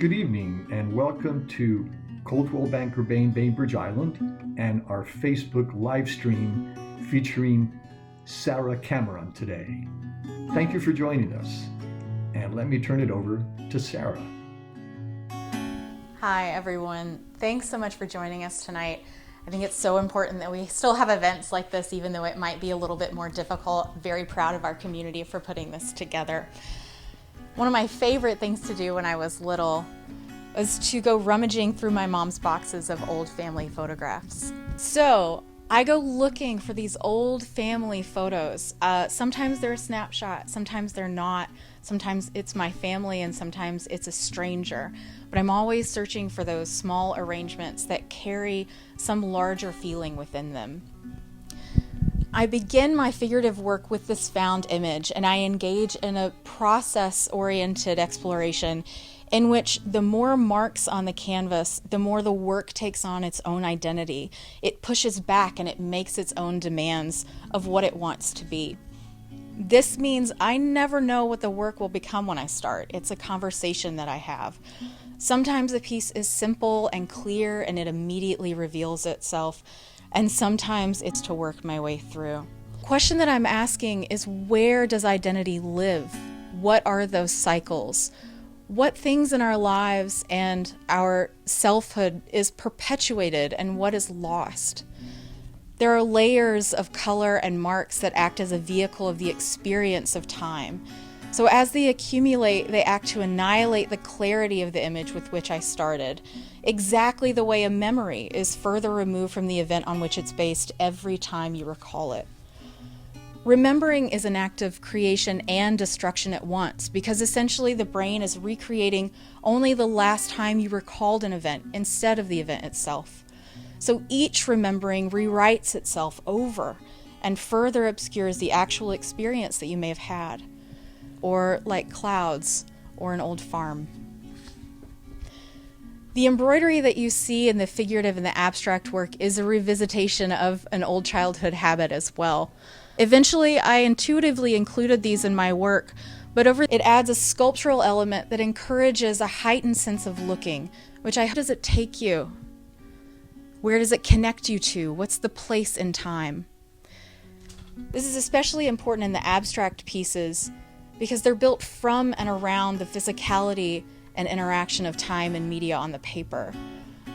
Good evening and welcome to Coldwell Banker Bainbridge Island and our Facebook live stream featuring Sara Cameron today. Thank you for joining us, and let me turn it over to Sara. Hi everyone, thanks so much for joining us tonight. I think it's so important that we still have events like this, even though it might be a little bit more difficult. Very proud of our community for putting this together. One of my favorite things to do when I was little was to go rummaging through my mom's boxes of old family photographs. So I go looking for these old family photos. Sometimes they're a snapshot, sometimes they're not. Sometimes it's my family and sometimes it's a stranger. But I'm always searching for those small arrangements that carry some larger feeling within them. I begin my figurative work with this found image, and I engage in a process-oriented exploration in which the more marks on the canvas, the more the work takes on its own identity. It pushes back and it makes its own demands of what it wants to be. This means I never know what the work will become when I start. It's a conversation that I have. Sometimes the piece is simple and clear and it immediately reveals itself, and sometimes it's to work my way through. The question that I'm asking is, where does identity live? What are those cycles? What things in our lives and our selfhood is perpetuated and what is lost? There are layers of color and marks that act as a vehicle of the experience of time. So as they accumulate, they act to annihilate the clarity of the image with which I started, exactly the way a memory is further removed from the event on which it's based every time you recall it. Remembering is an act of creation and destruction at once, because essentially the brain is recreating only the last time you recalled an event instead of the event itself. So each remembering rewrites itself over and further obscures the actual experience that you may have had, or like clouds or an old farm. The embroidery that you see in the figurative and the abstract work is a revisitation of an old childhood habit as well. Eventually, I intuitively included these in my work, but it adds a sculptural element that encourages a heightened sense of looking, which how does it take you? Where does it connect you to? What's the place in time? This is especially important in the abstract pieces because they're built from and around the physicality and interaction of time and media on the paper.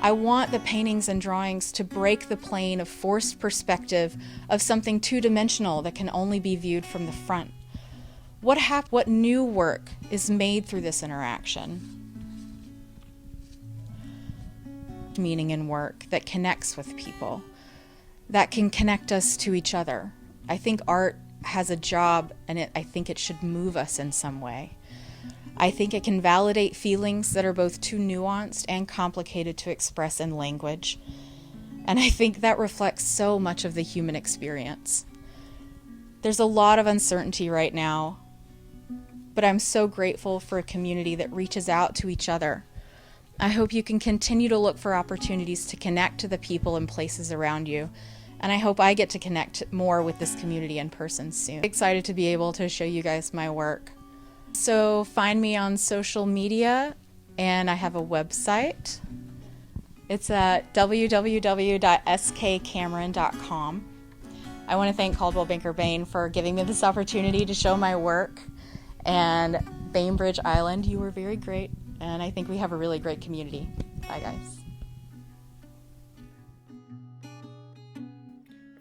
I want the paintings and drawings to break the plane of forced perspective of something two-dimensional that can only be viewed from the front. What new work is made through this interaction? Meaning in work that connects with people, that can connect us to each other. I think art has a job, and I think it should move us in some way. I think it can validate feelings that are both too nuanced and complicated to express in language. And I think that reflects so much of the human experience. There's a lot of uncertainty right now, but I'm so grateful for a community that reaches out to each other. I hope you can continue to look for opportunities to connect to the people and places around you. And I hope I get to connect more with this community in person soon. I'm excited to be able to show you guys my work. So find me on social media, and I have a website. It's at www.skcameron.com. I want to thank Coldwell Banker Bain for giving me this opportunity to show my work. And Bainbridge Island, you were very great, and I think we have a really great community. Bye, guys.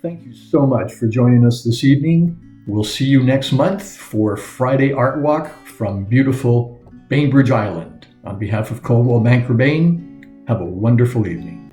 Thank you so much for joining us this evening. We'll see you next month for Friday Art Walk from beautiful Bainbridge Island. On behalf of Coldwell Banker Bain, have a wonderful evening.